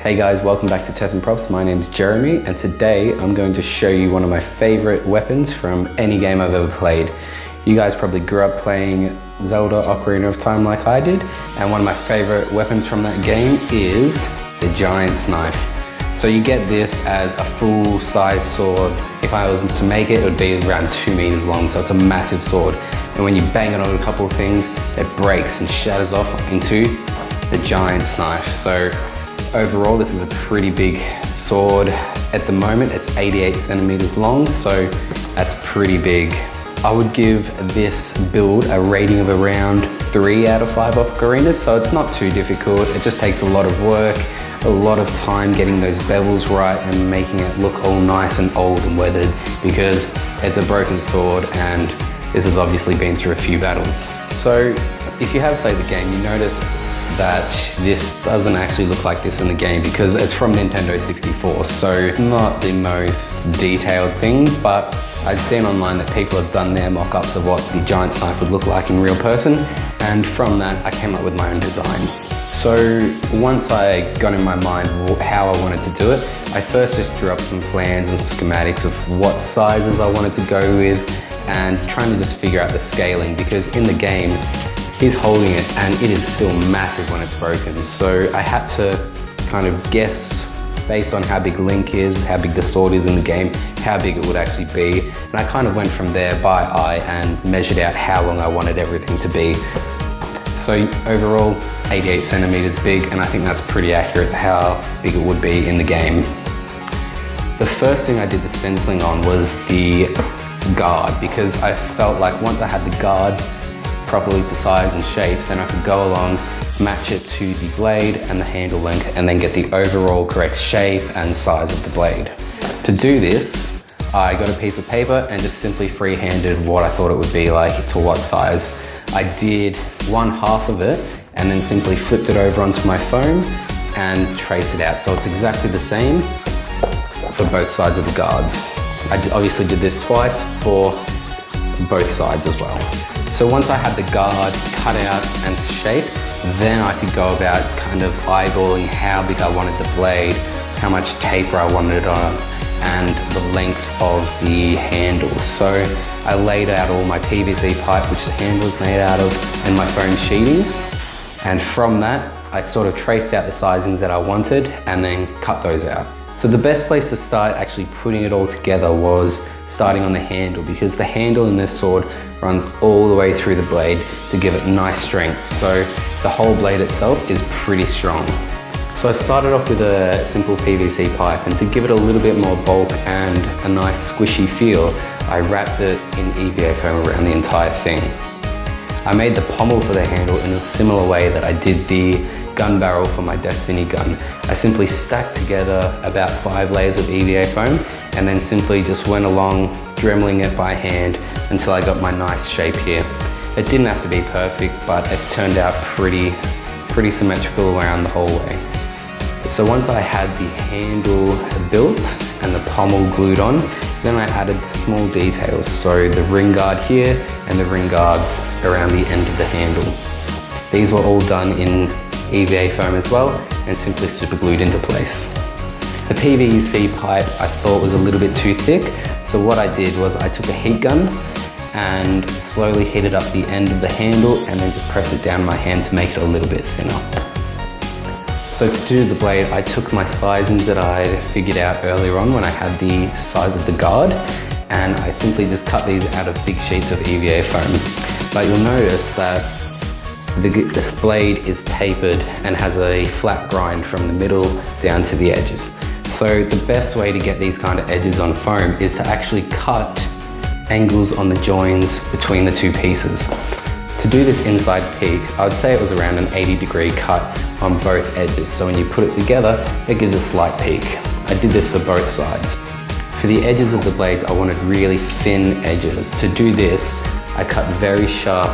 Hey guys, welcome back to Tethan Props. My name's Jeremy and today I'm going to show you one of my favorite weapons from any game I've ever played. You guys probably grew up playing Zelda Ocarina of Time like I did, and one of my favorite weapons from that game is the Giant's Knife. So you get this as a full-size sword. If I was to make it, it would be around 2 meters long, so it's a massive sword. And when you bang it on a couple of things, it breaks and shatters off into the Giant's Knife. So overall, this is a pretty big sword. At the moment, it's 88 centimeters long, so that's pretty big. I would give this build a rating of around 3 out of 5 ocarinas, so it's not too difficult. It just takes a lot of work, a lot of time getting those bevels right and making it look all nice and old and weathered, because it's a broken sword and this has obviously been through a few battles. So if you have played the game, you notice that this doesn't actually look like this in the game because it's from Nintendo 64, so not the most detailed thing, but I'd seen online that people have done their mock-ups of what the Giant's Knife would look like in real person, and from that I came up with my own design. So once I got in my mind how I wanted to do it, I first just drew up some plans and schematics of what sizes I wanted to go with and trying to just figure out the scaling, because in the game he's holding it and it is still massive when it's broken. So I had to kind of guess based on how big Link is, how big the sword is in the game, how big it would actually be. And I kind of went from there by eye and measured out how long I wanted everything to be. So overall, 88 centimeters big, and I think that's pretty accurate to how big it would be in the game. The first thing I did the stenciling on was the guard, because I felt like once I had the guard properly to size and shape, then I could go along, match it to the blade and the handle length, and then get the overall correct shape and size of the blade. To do this, I got a piece of paper and just simply freehanded what I thought it would be like to what size. I did 1/2 of it and then simply flipped it over onto my phone and traced it out. So it's exactly the same for both sides of the guards. I obviously did this twice for both sides as well. So once I had the guard cut out and shaped, then I could go about kind of eyeballing how big I wanted the blade, how much taper I wanted it on, and the length of the handle. So I laid out all my PVC pipe, which the handle is made out of, and my foam sheetings. And from that, I sort of traced out the sizings that I wanted and then cut those out. So the best place to start actually putting it all together was starting on the handle, because the handle in this sword runs all the way through the blade to give it nice strength. So the whole blade itself is pretty strong. So I started off with a simple PVC pipe, and to give it a little bit more bulk and a nice squishy feel, I wrapped it in EVA foam around the entire thing. I made the pommel for the handle in a similar way that I did the gun barrel for my Destiny gun. I simply stacked together about 5 layers of EVA foam and then simply just went along dremeling it by hand until I got my nice shape here. It didn't have to be perfect, but it turned out pretty symmetrical around the whole way. So once I had the handle built and the pommel glued on, then I added the small details. So the ring guard here and the ring guards around the end of the handle. These were all done in EVA foam as well and simply super glued into place. The PVC pipe I thought was a little bit too thick, so what I did was I took a heat gun and slowly heated up the end of the handle and then just pressed it down in my hand to make it a little bit thinner. So to do the blade, I took my sizings that I figured out earlier on when I had the size of the guard, and I simply just cut these out of big sheets of EVA foam. But you'll notice that the blade is tapered and has a flat grind from the middle down to the edges. So the best way to get these kind of edges on foam is to actually cut angles on the joins between the two pieces. To do this inside peak, I would say it was around an 80-degree cut on both edges. So when you put it together, it gives a slight peak. I did this for both sides. For the edges of the blades, I wanted really thin edges. To do this, I cut very sharp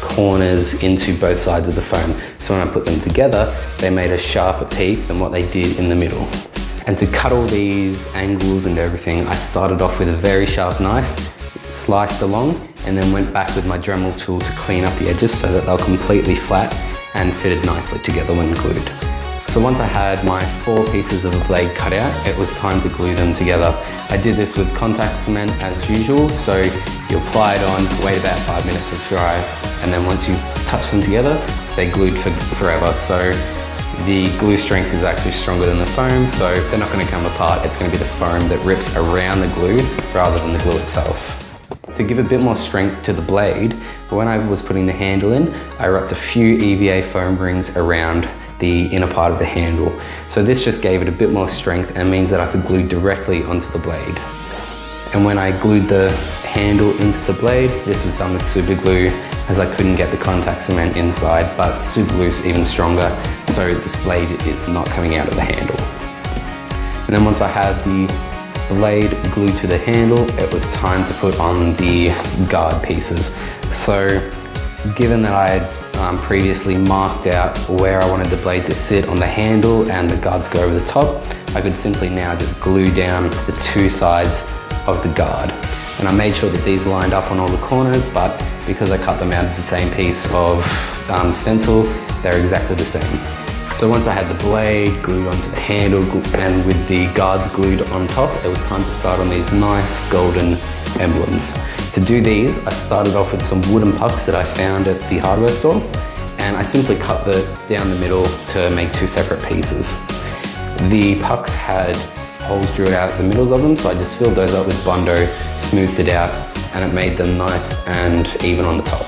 corners into both sides of the foam. So when I put them together, they made a sharper peak than what they did in the middle. And to cut all these angles and everything, I started off with a very sharp knife, sliced along, and then went back with my Dremel tool to clean up the edges so that they're completely flat and fitted nicely together when glued. So once I had my 4 pieces of the blade cut out, it was time to glue them together. I did this with contact cement as usual, so you apply it on, wait about 5 minutes to dry, and then once you touch them together, they're glued for forever. So the glue strength is actually stronger than the foam, so they're not going to come apart. It's going to be the foam that rips around the glue rather than the glue itself. To give a bit more strength to the blade, when I was putting the handle in, I wrapped a few EVA foam rings around the inner part of the handle. So this just gave it a bit more strength and means that I could glue directly onto the blade. And when I glued the handle into the blade, this was done with super glue, as I couldn't get the contact cement inside, but super glue is even stronger, so this blade is not coming out of the handle. And then once I had the blade glued to the handle, it was time to put on the guard pieces. So given that I had previously marked out where I wanted the blade to sit on the handle and the guards go over the top, I could simply now just glue down the 2 sides of the guard. And I made sure that these lined up on all the corners, but because I cut them out of the same piece of stencil, they're exactly the same. So once I had the blade glued onto the handle and with the guards glued on top, it was time to start on these nice golden emblems. To do these, I started off with some wooden pucks that I found at the hardware store, and I simply cut down the middle to make 2 separate pieces. The pucks had holes drilled out the middles of them, so I just filled those up with Bondo, smoothed it out, and it made them nice and even on the top.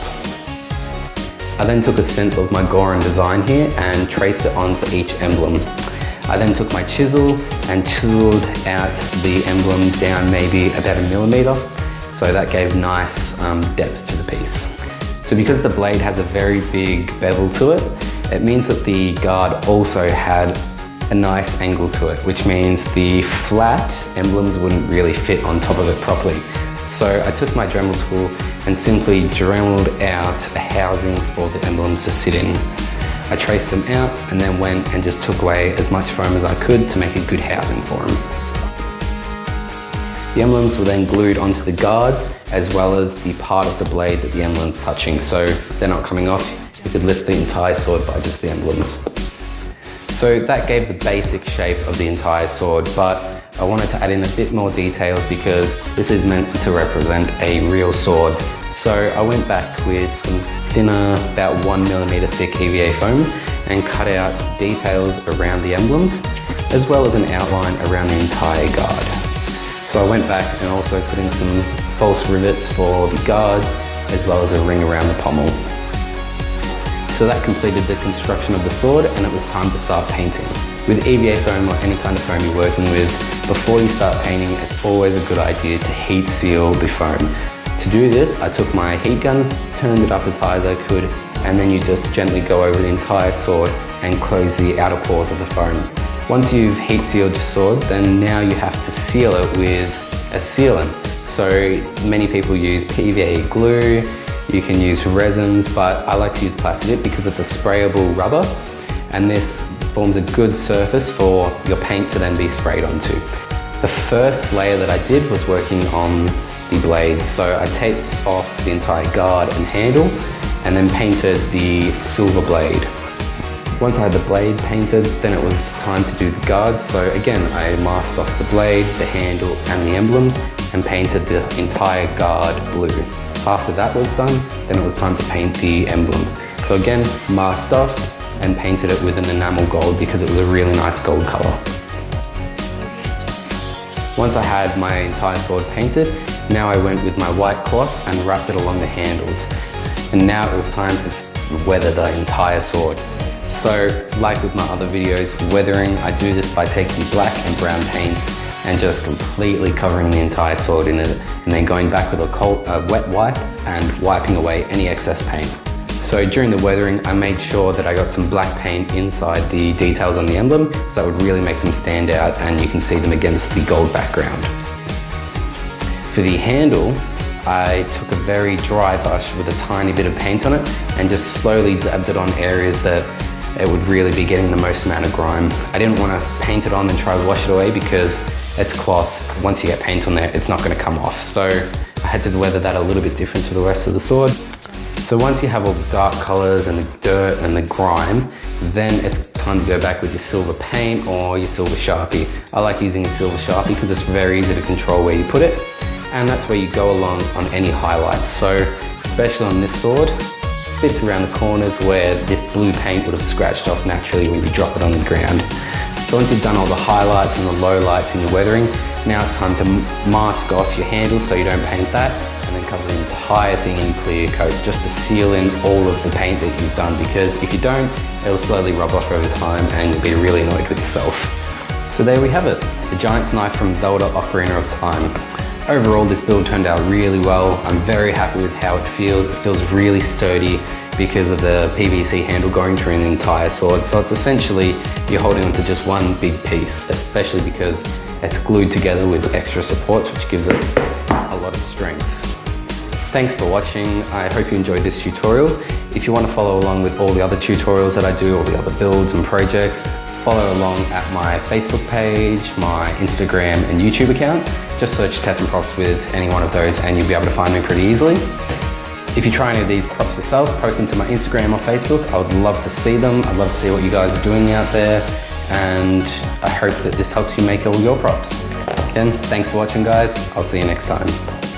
I then took a stencil of my Goran design here and traced it onto each emblem. I then took my chisel and chiseled out the emblem down maybe about 1 millimeter, so that gave nice depth to the piece. So because the blade has a very big bevel to it, it means that the guard also had a nice angle to it, which means the flat emblems wouldn't really fit on top of it properly. So I took my Dremel tool and simply dremeled out a housing for the emblems to sit in. I traced them out and then went and just took away as much foam as I could to make a good housing for them. The emblems were then glued onto the guards as well as the part of the blade that the emblem's touching, so they're not coming off. You could lift the entire sword by just the emblems. So that gave the basic shape of the entire sword, but I wanted to add in a bit more details because this is meant to represent a real sword. So I went back with some thinner, about 1 millimeter thick EVA foam and cut out details around the emblems, as well as an outline around the entire guard. So I went back and also put in some false rivets for the guards, as well as a ring around the pommel. So that completed the construction of the sword, and it was time to start painting. With EVA foam or any kind of foam you're working with, before you start painting, it's always a good idea to heat seal the foam. To do this, I took my heat gun, turned it up as high as I could, and then you just gently go over the entire sword and close the outer pores of the foam. Once you've heat sealed your sword, then now you have to seal it with a sealant. So many people use PVA glue, you can use resins, but I like to use plastic because it's a sprayable rubber, and this forms a good surface for your paint to then be sprayed onto. The first layer that I did was working on the blade, so I taped off the entire guard and handle and then painted the silver blade. Once I had the blade painted, then it was time to do the guard, so again I masked off the blade, the handle and the emblems and painted the entire guard blue. After that was done, then it was time to paint the emblem. So again, masked off and painted it with an enamel gold because it was a really nice gold colour. Once I had my entire sword painted, now I went with my white cloth and wrapped it along the handles. And now it was time to weather the entire sword. So, like with my other videos, weathering, I do this by taking black and brown paints and just completely covering the entire sword in it, and then going back with a wet wipe and wiping away any excess paint. So during the weathering, I made sure that I got some black paint inside the details on the emblem, so that would really make them stand out and you can see them against the gold background. For the handle, I took a very dry brush with a tiny bit of paint on it and just slowly dabbed it on areas that it would really be getting the most amount of grime. I didn't want to paint it on and try to wash it away because it's cloth. Once you get paint on there, it's not going to come off. So I had to weather that a little bit different to the rest of the sword. So once you have all the dark colors and the dirt and the grime, then it's time to go back with your silver paint or your silver Sharpie. I like using a silver Sharpie because it's very easy to control where you put it, and that's where you go along on any highlights. So especially on this sword, bits around the corners where this blue paint would have scratched off naturally when you drop it on the ground. So once you've done all the highlights and the low lights and your weathering, now it's time to mask off your handle so you don't paint that, and then cover the entire thing in clear coat just to seal in all of the paint that you've done, because if you don't, it'll slowly rub off over time and you'll be really annoyed with yourself. So there we have it, the Giant's knife from Zelda Ocarina of Time. Overall, this build turned out really well. I'm very happy with how it feels. It feels really sturdy because of the PVC handle going through the entire sword. So it's essentially, you're holding onto just one big piece, especially because it's glued together with extra supports, which gives it a lot of strength. Thanks for watching. I hope you enjoyed this tutorial. If you want to follow along with all the other tutorials that I do, all the other builds and projects, follow along at my Facebook page, my Instagram and YouTube account. Just search Tethan Props with any one of those and you'll be able to find me pretty easily. If you try any of these props yourself, post them to my Instagram or Facebook. I would love to see them. I'd love to see what you guys are doing out there. And I hope that this helps you make all your props. Again, thanks for watching guys. I'll see you next time.